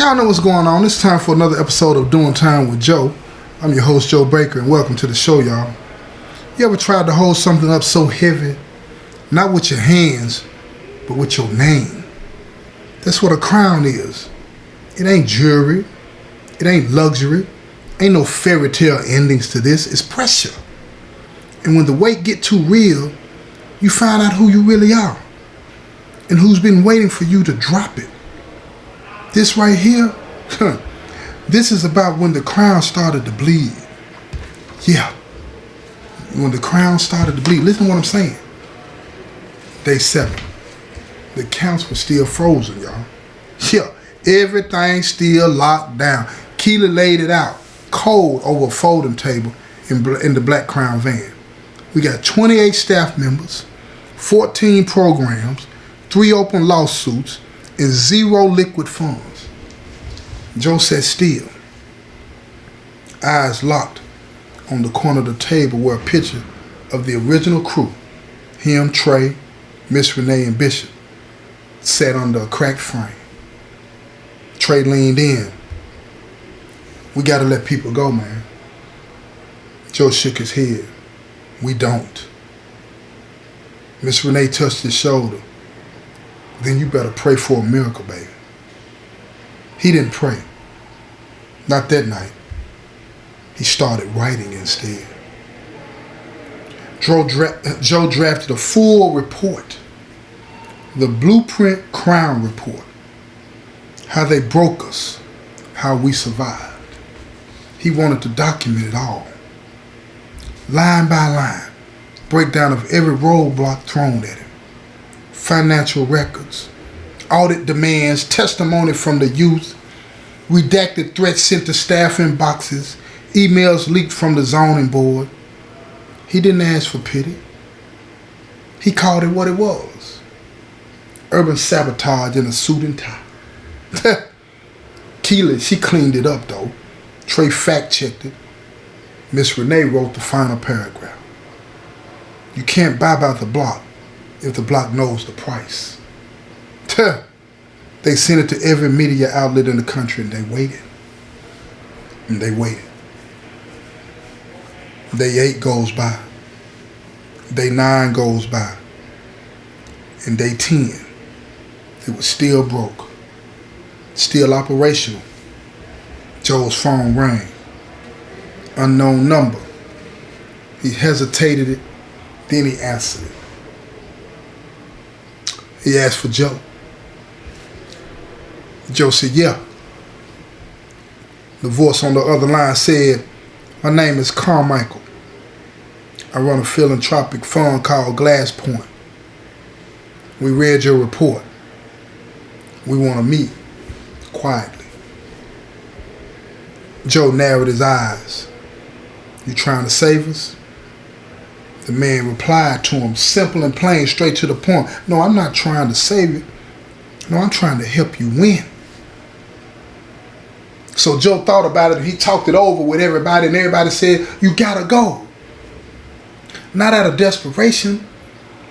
Y'all know what's going on. It's time for another episode of Doing Time with Joe. I'm your host, Joe Baker, and welcome to the show, y'all. You ever tried to hold something up so heavy, not with your hands, but with your name? That's what a crown is. It ain't jewelry. It ain't luxury. Ain't no fairy tale endings to this. It's pressure. And when the weight get too real, you find out who you really are and who's been waiting for you to drop it. This right here, this is about when the crown started to bleed. Yeah, when the crown started to bleed. Listen to what I'm saying. Day 7. The counts were still frozen, y'all. Yeah, everything still locked down. Keela laid it out, cold over a folding table in the Black Crown van. We got 28 staff members, 14 programs, 3 open lawsuits, and 0 liquid funds. Joe sat still, eyes locked on the corner of the table where a picture of the original crew, him, Trey, Miss Renee, and Bishop, sat under a cracked frame. Trey leaned in. We gotta let people go, man. Joe shook his head. We don't. Miss Renee touched his shoulder. Then you better pray for a miracle, baby. He didn't pray. Not that night. He started writing instead. Joe drafted a full report. The Blueprint Crown Report. How they broke us. How we survived. He wanted to document it all. Line by line. Breakdown of every roadblock thrown at him. Financial records, audit demands, testimony from the youth, redacted threats sent to staff inboxes, emails leaked from the zoning board. He didn't ask for pity. He called it what it was. Urban sabotage in a suit and tie. Keela, she cleaned it up though. Trey fact-checked it. Miss Renee wrote the final paragraph. You can't buy by the block if the block knows the price. They sent it to every media outlet in the country and they waited. And they waited. Day 8 goes by. Day 9 goes by. And day 10, it was still broke. Still operational. Joe's phone rang. Unknown number. He hesitated it, then he answered it. He asked for Joe. Joe said, yeah. The voice on the other line said, my name is Carmichael. I run a philanthropic fund called Glass Point. We read your report. We want to meet quietly. Joe narrowed his eyes. You trying to save us? The man replied to him, simple and plain, straight to the point. No, I'm not trying to save you. No, I'm trying to help you win. So Joe thought about it and he talked it over with everybody and everybody said, you gotta go. Not out of desperation,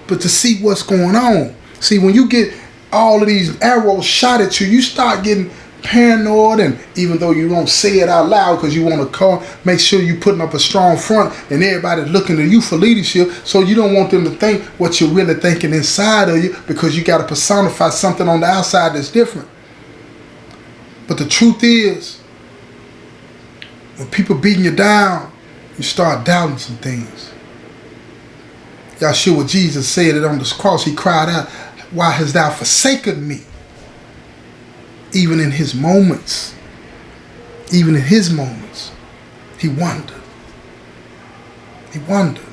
but to see what's going on. See, when you get all of these arrows shot at you, you start getting paranoid, and even though you don't say it out loud because you want to make sure you're putting up a strong front and everybody's looking to you for leadership, so you don't want them to think what you're really thinking inside of you because you got to personify something on the outside that's different. But the truth is, when people beating you down, you start doubting some things. Y'all sure what Jesus said it on this cross? He cried out, why hast thou forsaken me? Even in his moments, he wondered. He wondered.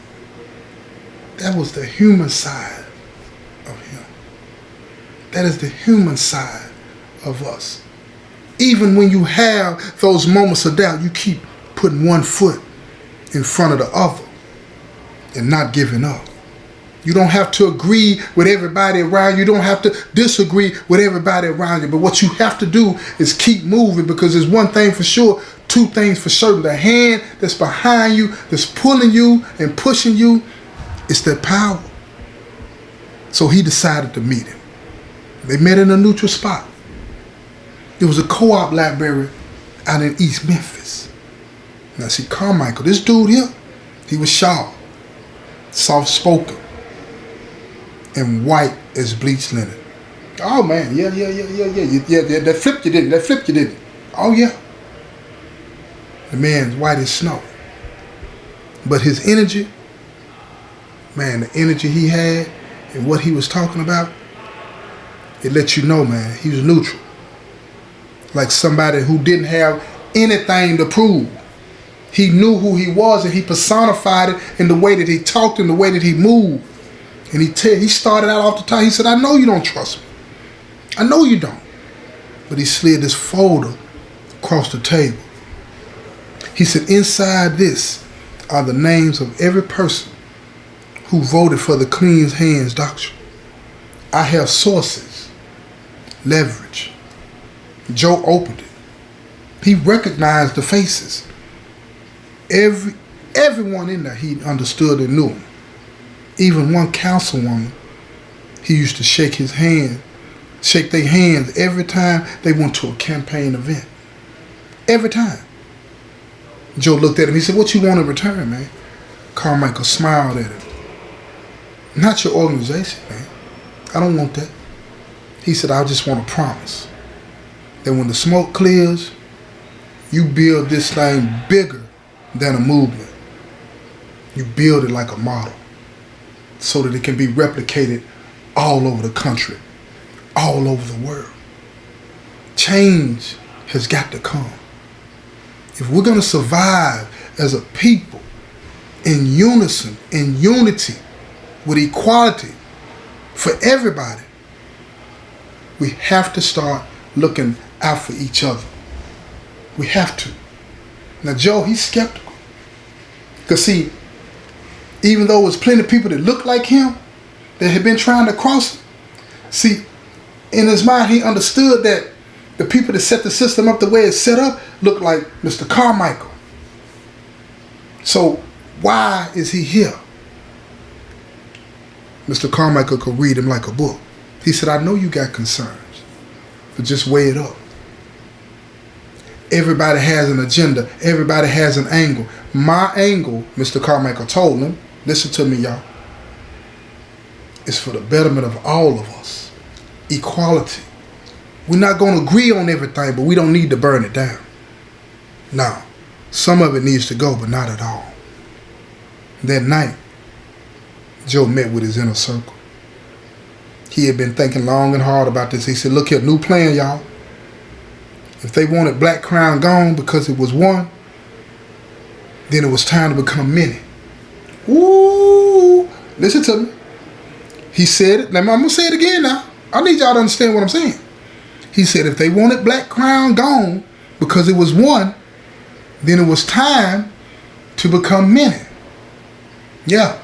That was the human side of him. That is the human side of us. Even when you have those moments of doubt, you keep putting one foot in front of the other and not giving up. You don't have to agree with everybody around you. You don't have to disagree with everybody around you. But what you have to do is keep moving, because there's one thing for sure, 2 things for certain. The hand that's behind you, that's pulling you and pushing you, it's that power. So he decided to meet him. They met in a neutral spot. It was a co-op library out in East Memphis. Now see, Carmichael, this dude here, he was sharp, soft-spoken, and white as bleached linen. Oh man, yeah. That flipped you, didn't it? Oh yeah. The man's white as snow. But his energy, man, the energy he had and what he was talking about, it let you know, man, he was neutral. Like somebody who didn't have anything to prove. He knew who he was and he personified it in the way that he talked and the way that he moved. And he started out off the top. He said, I know you don't trust me. I know you don't. But he slid this folder across the table. He said, inside this are the names of every person who voted for the clean hands doctrine. I have sources, leverage. Joe opened it. He recognized the faces. Everyone in there he understood and knew him. Even one councilwoman, he used to shake their hands every time they went to a campaign event. Every time. Joe looked at him. He said, what you want in return, man? Carmichael smiled at him. Not your organization, man. I don't want that. He said, I just want a promise that when the smoke clears, you build this thing bigger than a movement. You build it like a model so that it can be replicated all over the country, all over the world. Change has got to come. If we're going to survive as a people in unison, in unity, with equality for everybody, we have to start looking out for each other. We have to. Now, Joe, he's skeptical. Because, see, even though there's plenty of people that look like him that had been trying to cross him, see, in his mind, he understood that the people that set the system up the way it's set up look like Mr. Carmichael. So, why is he here? Mr. Carmichael could read him like a book. He said, I know you got concerns, but just weigh it up. Everybody has an agenda. Everybody has an angle. My angle, Mr. Carmichael told him, listen to me, y'all, is for the betterment of all of us. Equality. We're not going to agree on everything, but we don't need to burn it down. No. Some of it needs to go, but not at all. That night, Joe met with his inner circle. He had been thinking long and hard about this. He said, look here, new plan, y'all. If they wanted Black Crown gone because it was one, then it was time to become many. Ooh, listen to me. He said it. Now, I'm going to say it again now. I need y'all to understand what I'm saying. He said if they wanted Black Crown gone because it was one, then it was time to become many. Yeah.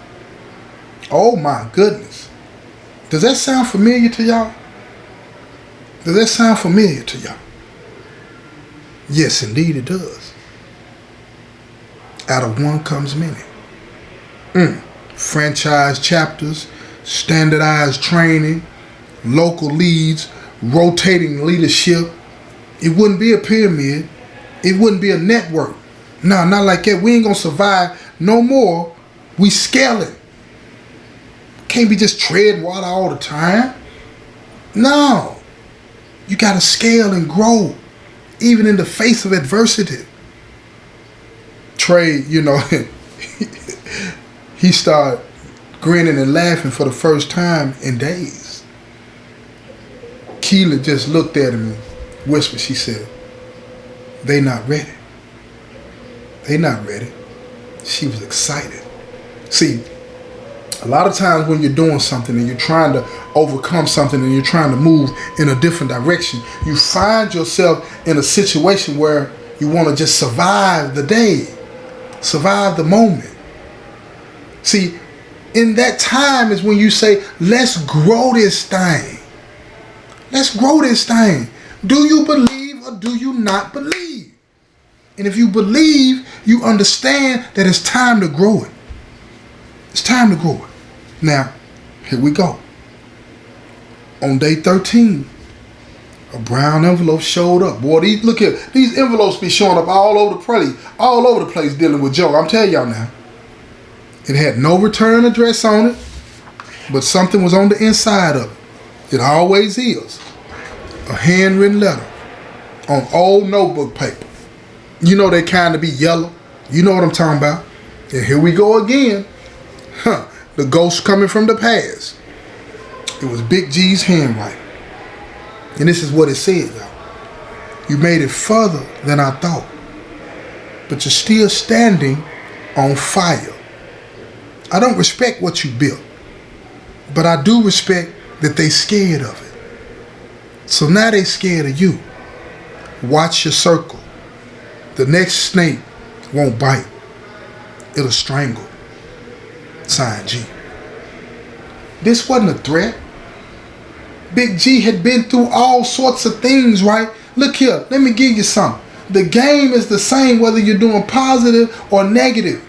Oh my goodness. Does that sound familiar to y'all? Does that sound familiar to y'all? Yes, indeed it does. Out of one comes many. Franchise chapters, standardized training, local leads, rotating leadership. It wouldn't be a pyramid. It wouldn't be a network. No, not like that. We ain't gonna survive no more. We scaling. Can't be just treading water all the time. No. You gotta scale and grow, even in the face of adversity. Trey, you know, he started grinning and laughing for the first time in days. Keela just looked at him and whispered, she said, they not ready. They not ready. She was excited. See, a lot of times when you're doing something and you're trying to overcome something and you're trying to move in a different direction, you find yourself in a situation where you want to just survive the day, survive the moment. See, in that time is when you say, let's grow this thing. Let's grow this thing. Do you believe or do you not believe? And if you believe, you understand that it's time to grow it. It's time to grow it. Now, here we go. On day 13 A brown envelope showed up. Boy, look here. These envelopes be showing up all over the place dealing with Joe. I'm telling y'all now. It had no return address on it, but something was on the inside of it. It always is. A handwritten letter on old notebook paper. You know they kind of be yellow. You know what I'm talking about. And here we go again. The ghost coming from the past. It was Big G's handwriting. And this is what it said, y'all. You made it further than I thought, but you're still standing on fire. I don't respect what you built, but I do respect that they scared of it. So now they scared of you. Watch your circle. The next snake won't bite. It'll strangle. Signed G. This wasn't a threat. Big G had been through all sorts of things, right? Look here, let me give you something. The game is the same whether you're doing positive or negative.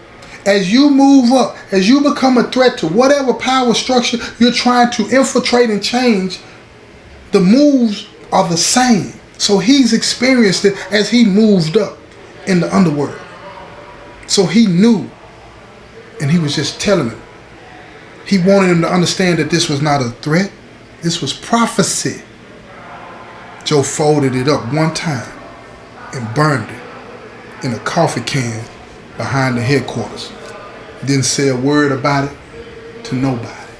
As you move up, as you become a threat to whatever power structure you're trying to infiltrate and change, the moves are the same. So he's experienced it as he moved up in the underworld. So he knew, and he was just telling him. He wanted him to understand that this was not a threat. This was prophecy. Joe folded it up one time and burned it in a coffee can behind the headquarters. Didn't say a word about it to nobody.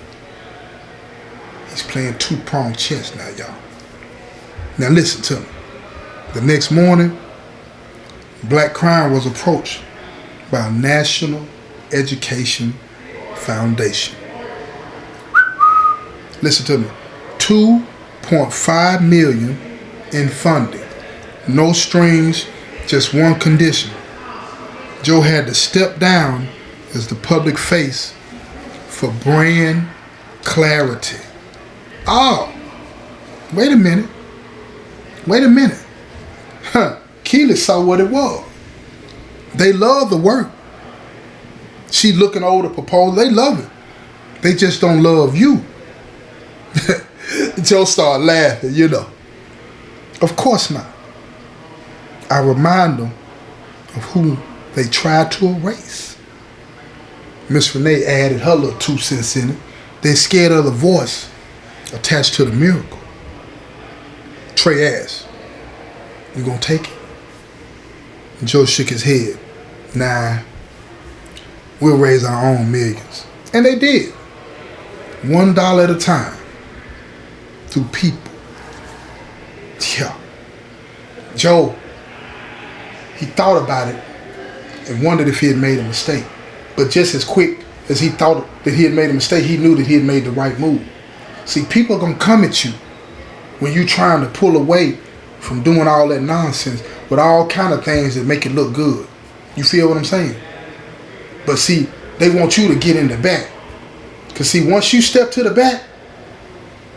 He's playing two-pronged chess now, y'all. Now listen to me. The next morning, Black crime was approached by a National Education Foundation. Listen to me. $2.5 million in funding. No strings, just one condition. Joe had to step down as the public face for brand clarity. Oh, wait a minute. Keely saw what it was. They love the work. She looking over the proposal. They love it. They just don't love you. Joe started laughing, you know. Of course not. I remind them of who they tried to erase. Miss Renee added her little 2 cents in it. They're scared of the voice attached to the miracle. Trey asked, "You gonna take it?" And Joe shook his head. "Nah, we'll raise our own millions." And they did. $1 at a time. Through people. Yeah. Joe, he thought about it and wondered if he had made a mistake. But just as quick as he thought that he had made a mistake, he knew that he had made the right move. See, people are going to come at you when you're trying to pull away from doing all that nonsense with all kind of things that make it look good. You feel what I'm saying? But see, they want you to get in the back. Because see, once you step to the back,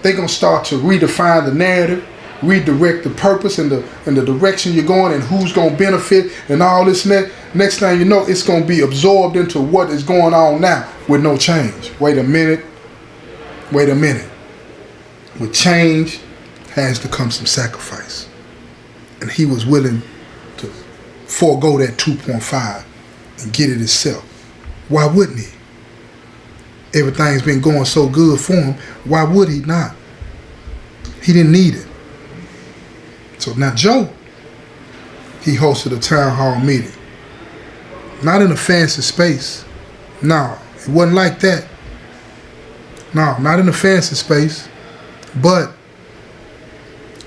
they're going to start to redefine the narrative, redirect the purpose and the direction you're going and who's going to benefit and all this. Next thing you know, it's going to be absorbed into what is going on now with no change. Wait a minute. With change has to come some sacrifice. And he was willing to forego that 2.5 and get it himself. Why wouldn't he? Everything's been going so good for him. Why would he not? He didn't need it. So now Joe, he hosted a town hall meeting. Not in a fancy space. No, it wasn't like that. No, not in a fancy space. But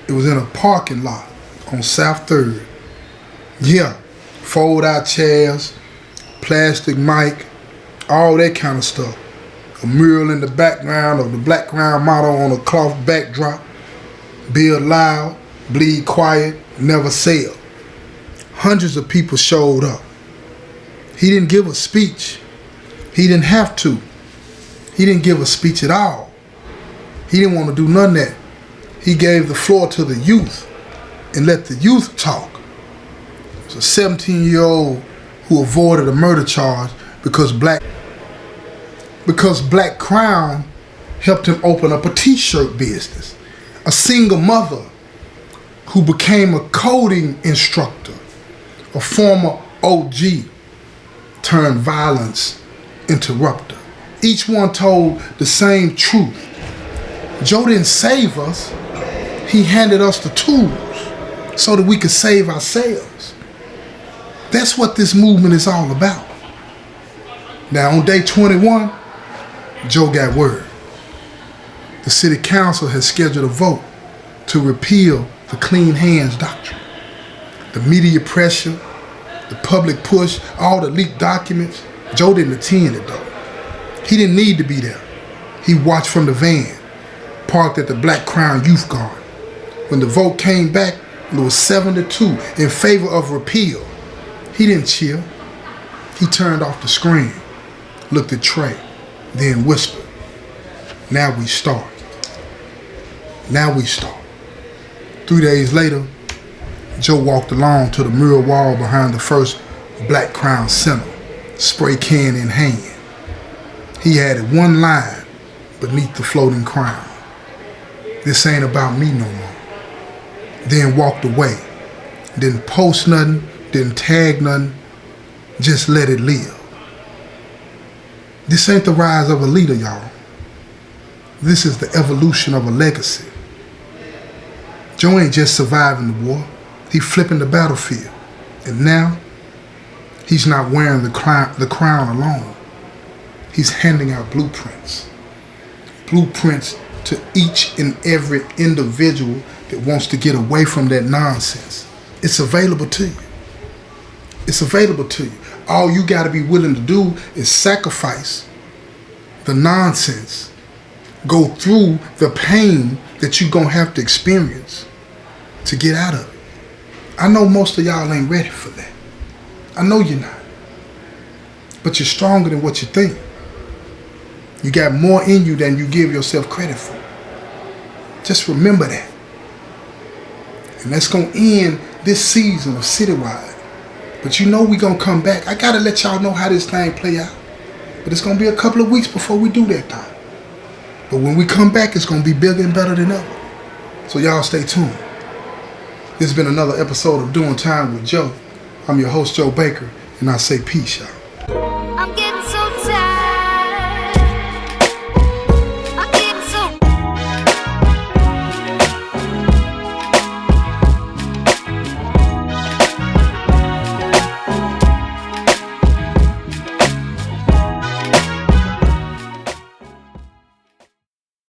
it was in a parking lot on South 3rd. Yeah, fold out chairs, plastic mic, all that kind of stuff. A mural in the background of the Black Crown motto on a cloth backdrop. Build loud, bleed quiet, never sell. Hundreds of people showed up. He didn't give a speech. He didn't have to. He didn't give a speech at all. He didn't want to do none of that. He gave the floor to the youth and let the youth talk. It was a 17-year-old who avoided a murder charge because Black Crown helped him open up a t-shirt business. A single mother who became a coding instructor, a former OG turned violence interrupter. Each one told the same truth. Joe didn't save us. He handed us the tools so that we could save ourselves. That's what this movement is all about. Now on day 21, Joe got word. The city council has scheduled a vote to repeal the clean hands doctrine. The media pressure, the public push, all the leaked documents. Joe didn't attend it though. He didn't need to be there. He watched from the van, parked at the Black Crown Youth Guard. When the vote came back, it was 7-2 in favor of repeal. He didn't chill. He turned off the screen, looked at Trey, then whispered, "Now we start. Now we start." 3 days later, Joe walked along to the mural wall behind the first Black Crown Center, spray can in hand. He added one line beneath the floating crown: "This ain't about me no more." Then walked away. Didn't post nothing, didn't tag nothing, just let it live. This ain't the rise of a leader, y'all. This is the evolution of a legacy. Joe ain't just surviving the war, he flipping the battlefield. And now, he's not wearing the crown alone. He's handing out blueprints. Blueprints to each and every individual that wants to get away from that nonsense. It's available to you. It's available to you. All you gotta be willing to do is sacrifice the nonsense, go through the pain that you're gonna have to experience to get out of it. I know most of y'all ain't ready for that. I know you're not. But you're stronger than what you think. You got more in you than you give yourself credit for. Just remember that. And that's gonna end this season of Citywide. But you know we gonna come back. I gotta let y'all know how this thing play out. But it's gonna be a couple of weeks before we do that thing. But when we come back, it's gonna be bigger and better than ever. So y'all stay tuned. This has been another episode of Doing Time with Joe. I'm your host, Joe Baker, and I say peace, y'all.